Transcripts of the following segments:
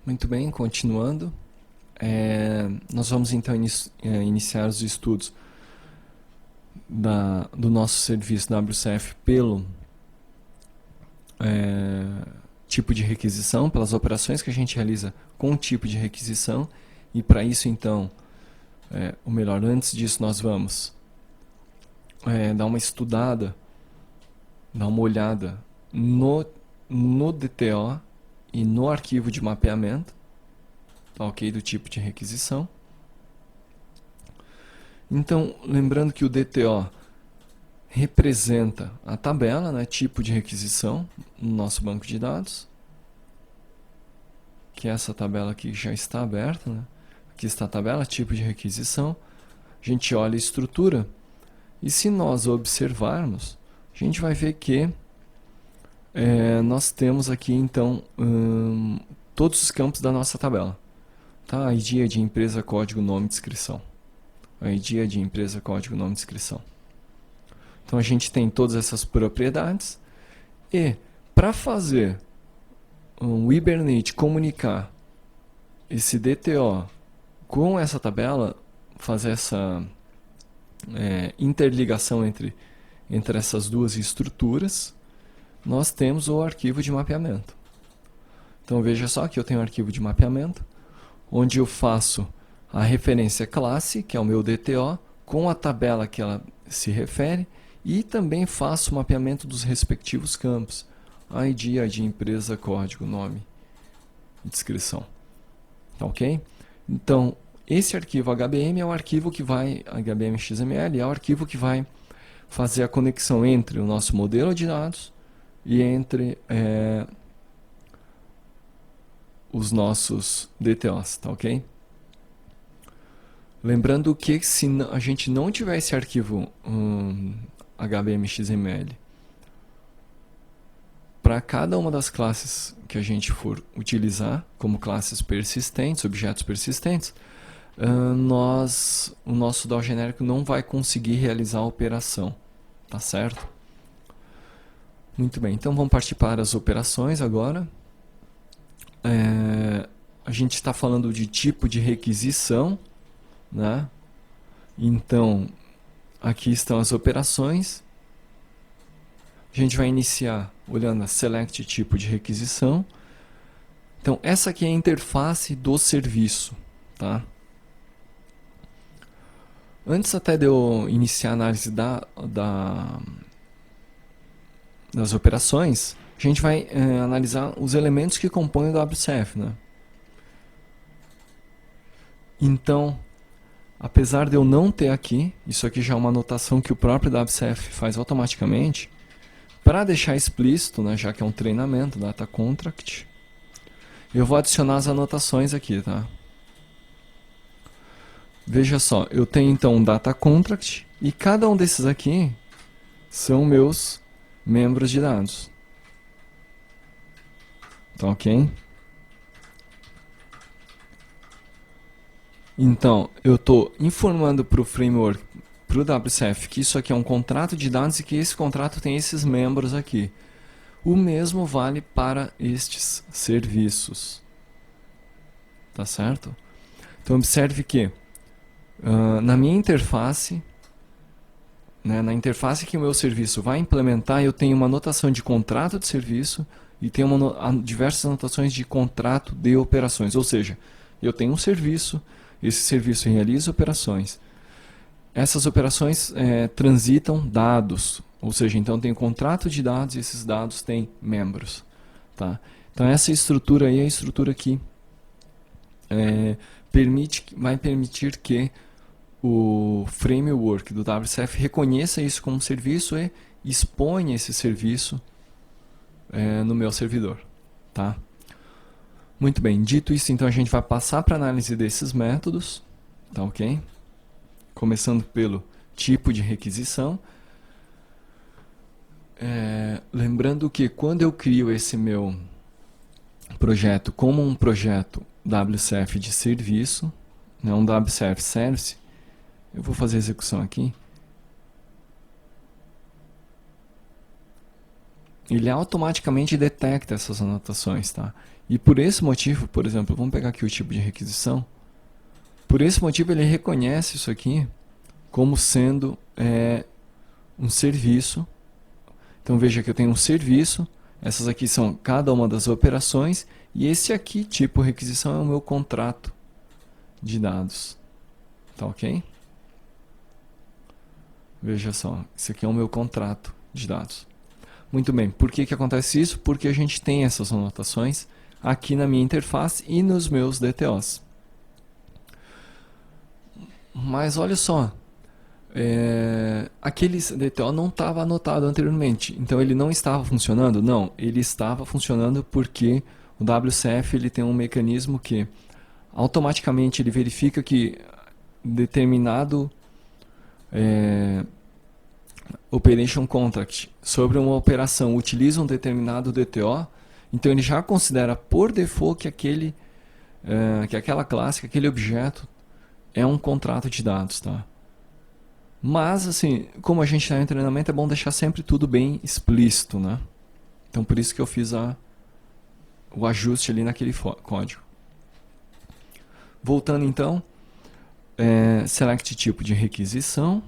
Muito bem, continuando. Nós vamos então iniciar os estudos do nosso serviço WCF pelo tipo de requisição, pelas operações que a gente realiza com o tipo de requisição. E para isso então, ou melhor, antes disso nós vamos dar uma estudada, dar uma olhada no DTO e no arquivo de mapeamento, tá, ok, do tipo de requisição. Então, lembrando que o DTO representa a tabela, né, tipo de requisição, no nosso banco de dados, que é essa tabela aqui já está aberta, né? Aqui está a tabela, tipo de requisição. A gente olha a estrutura e se nós observarmos, a gente vai ver que nós temos aqui então todos os campos da nossa tabela. Tá? ID é de empresa, código, nome, descrição. ID é de empresa, código, nome, descrição. Então a gente tem todas essas propriedades e para fazer o Hibernate comunicar esse DTO com essa tabela, fazer essa interligação entre essas duas estruturas, nós temos o arquivo de mapeamento. Então veja só que eu tenho um arquivo de mapeamento, onde eu faço a referência classe, que é o meu DTO, com a tabela que ela se refere, e também faço o mapeamento dos respectivos campos, ID, ID empresa, código, nome e descrição. Tá ok? Então, esse arquivo HBM é o arquivo que vai, HBM XML, é o arquivo que vai fazer a conexão entre o nosso modelo de dados e entre os nossos DTOs, tá ok? Lembrando que se a gente não tiver esse arquivo HBM XML, para cada uma das classes que a gente for utilizar como classes persistentes, objetos persistentes, o nosso DAO genérico não vai conseguir realizar a operação, tá certo? Muito bem, então vamos partir para as operações agora. A gente está falando de tipo de requisição, né? Então, aqui estão as operações. A gente vai iniciar olhando a select tipo de requisição. Então, essa aqui é a interface do serviço, tá? Antes até de eu iniciar a análise das operações, a gente vai analisar os elementos que compõem o WCF, né? Então, apesar de eu não ter aqui, isso aqui já é uma anotação que o próprio WCF faz automaticamente, para deixar explícito, né, já que é um treinamento, data contract, eu vou adicionar as anotações aqui, tá? Veja só, eu tenho então um data contract e cada um desses aqui são meus membros de dados. Tá ok? Então, eu estou informando para o framework, para o WCF, que isso aqui é um contrato de dados e que esse contrato tem esses membros aqui. O mesmo vale para estes serviços. Tá certo? Então, observe que na minha interface, né, na interface que o meu serviço vai implementar, eu tenho uma anotação de contrato de serviço e tenho diversas anotações de contrato de operações. Ou seja, eu tenho um serviço, esse serviço realiza operações. Essas operações transitam dados, ou seja, então tem contrato de dados e esses dados têm membros. Tá? Então essa estrutura aí é a estrutura que vai permitir que o framework do WCF reconheça isso como serviço e exponha esse serviço no meu servidor. Tá? Muito bem, dito isso, então a gente vai passar para a análise desses métodos, tá ok? Começando pelo tipo de requisição. Lembrando que quando eu crio esse meu projeto como um projeto WCF de serviço, né, um WCF Service, eu vou fazer a execução aqui. Ele automaticamente detecta essas anotações, tá? E por esse motivo, por exemplo, vamos pegar aqui o tipo de requisição. Por esse motivo ele reconhece isso aqui como sendo um serviço. Então veja que eu tenho um serviço, essas aqui são cada uma das operações, e esse aqui, tipo requisição, é o meu contrato de dados. Tá ok? Veja só, esse aqui é o meu contrato de dados. Muito bem, por que acontece isso? Porque a gente tem essas anotações aqui na minha interface e nos meus DTOs. Mas olha só, aquele DTO não estava anotado anteriormente, então ele não estava funcionando? Não, ele estava funcionando porque o WCF ele tem um mecanismo que automaticamente ele verifica que determinado Operation Contract sobre uma operação utiliza um determinado DTO, então ele já considera por default que aquela classe, que aquele objeto é um contrato de dados, tá? Mas, assim, como a gente está em treinamento, é bom deixar sempre tudo bem explícito, né? Então, por isso que eu fiz o ajuste ali naquele código. Voltando, então, select tipo de requisição.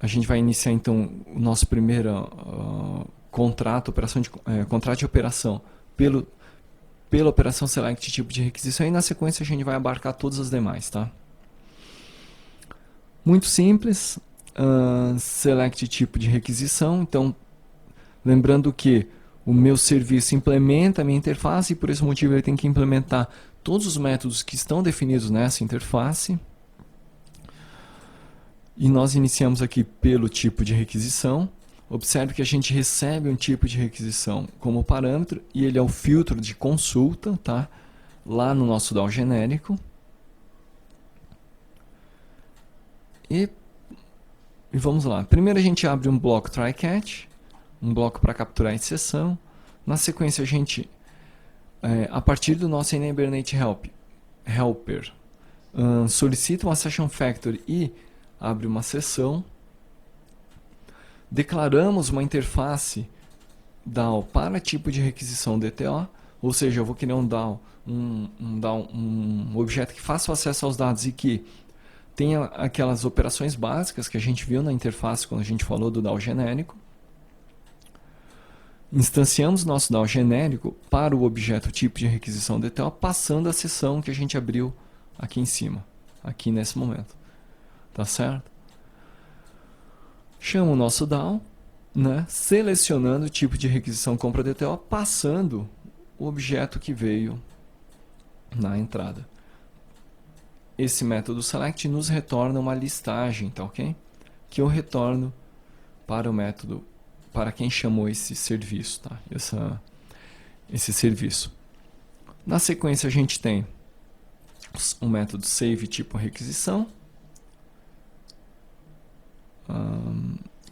A gente vai iniciar, então, o nosso primeiro contrato de operação pela operação select tipo de requisição, e na sequência a gente vai abarcar todas as demais, tá? Muito simples, select tipo de requisição. Então, lembrando que o meu serviço implementa a minha interface e por esse motivo ele tem que implementar todos os métodos que estão definidos nessa interface. E nós iniciamos aqui pelo tipo de requisição. Observe que a gente recebe um tipo de requisição como parâmetro e ele é o filtro de consulta, tá? Lá no nosso DAO genérico. E vamos lá. Primeiro a gente abre um bloco try-catch, um bloco para capturar a exceção. Na sequência a gente, a partir do nosso Hibernate Helper, solicita uma session factory e abre uma sessão. Declaramos uma interface DAO para tipo de requisição DTO, ou seja, eu vou criar um DAO, um objeto que faça o acesso aos dados e que tenha aquelas operações básicas que a gente viu na interface quando a gente falou do DAO genérico. Instanciamos nosso DAO genérico para o objeto tipo de requisição DTO, passando a sessão que a gente abriu aqui em cima, aqui nesse momento. Tá certo? Chamo o nosso DAO, né, selecionando o tipo de requisição compra DTO, passando o objeto que veio na entrada. Esse método select nos retorna uma listagem, tá ok? Que eu retorno para o método, para quem chamou esse serviço, tá? Esse serviço. Na sequência a gente tem o método save tipo requisição,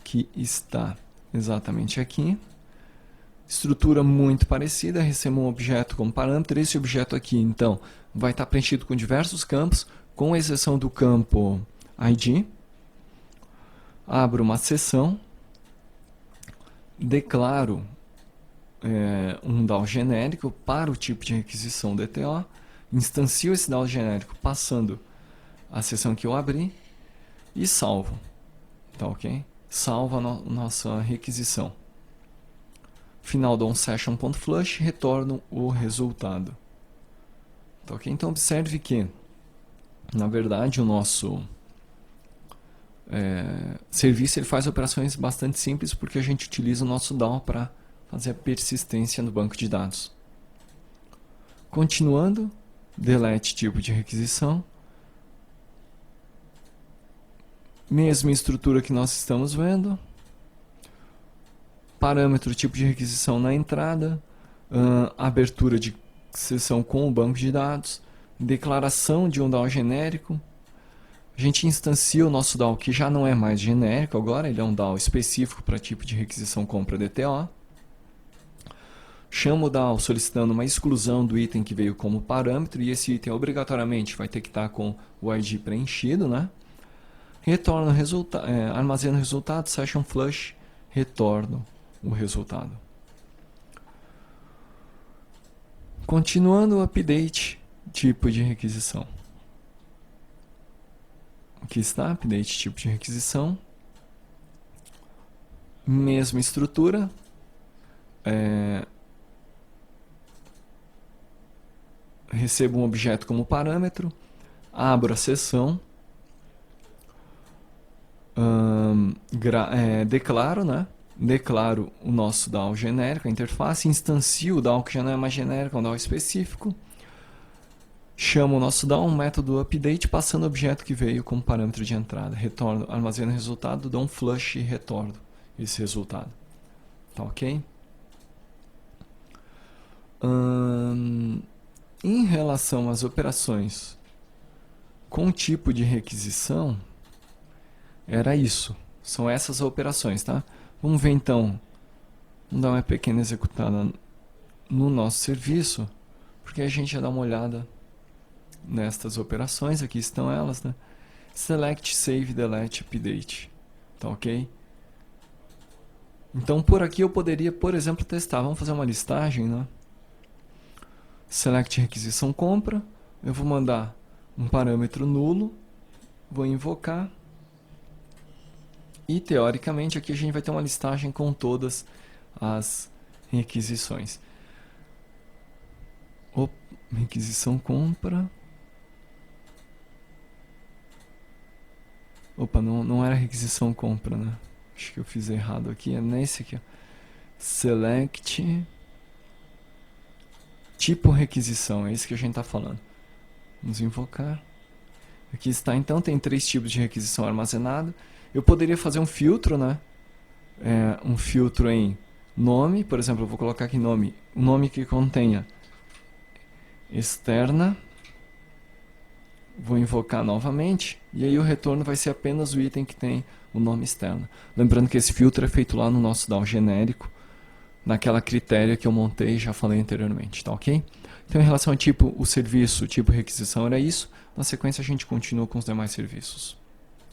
que está exatamente aqui. Estrutura muito parecida, recebo um objeto como parâmetro. Esse objeto aqui, então, vai estar preenchido com diversos campos, com exceção do campo ID. Abro uma sessão, declaro um DAO genérico para o tipo de requisição DTO, instancio esse DAO genérico passando a sessão que eu abri e salvo. Tá ok? Salva a nossa requisição. Final do onSession.flush, retorno o resultado. Tá ok? Então observe que, na verdade, o nosso serviço ele faz operações bastante simples porque a gente utiliza o nosso DAO para fazer a persistência no banco de dados. Continuando, delete tipo de requisição. Mesma estrutura que nós estamos vendo. Parâmetro tipo de requisição na entrada, abertura de sessão com o banco de dados, declaração de um DAO genérico. A gente instancia o nosso DAO que já não é mais genérico agora, ele é um DAO específico para tipo de requisição compra DTO. Chamo o DAO solicitando uma exclusão do item que veio como parâmetro e esse item obrigatoriamente vai ter que estar com o ID preenchido, né? Retorno armazeno o resultado, session flush, retorno o resultado. Continuando o update, tipo de requisição. Aqui está, update, tipo de requisição. Mesma estrutura. Recebo um objeto como parâmetro. Abro a sessão. Declaro, né? Declaro o nosso DAO genérico, a interface, instancio o DAO que já não é mais genérico, é um DAO específico. Chamo o nosso DAO, um método update, passando o objeto que veio como parâmetro de entrada. Retorno, armazeno o resultado, dou um flush e retorno esse resultado. Tá ok? Em relação às operações com tipo de requisição, era isso. São essas operações, tá? Vamos ver então, vamos dar uma pequena executada no nosso serviço, porque a gente já dá uma olhada nestas operações, aqui estão elas, né? Select, Save, Delete, Update, tá ok? Então por aqui eu poderia, por exemplo, testar, vamos fazer uma listagem, né? Select requisição compra, eu vou mandar um parâmetro nulo, vou invocar, e teoricamente aqui a gente vai ter uma listagem com todas as requisições. Requisição compra. Opa, não era requisição compra, né? Acho que eu fiz errado aqui, é nesse aqui. Ó. Select tipo requisição, é isso que a gente está falando. Vamos invocar. Aqui está, então, tem 3 tipos de requisição armazenado. Eu poderia fazer um filtro, né? Um filtro em nome, por exemplo, eu vou colocar aqui nome, um nome que contenha externa, vou invocar novamente, e aí o retorno vai ser apenas o item que tem o nome externo. Lembrando que esse filtro é feito lá no nosso DAO genérico, naquela critéria que eu montei e já falei anteriormente, tá ok? Então, em relação ao tipo, o serviço, tipo requisição era isso. Na sequência, a gente continua com os demais serviços.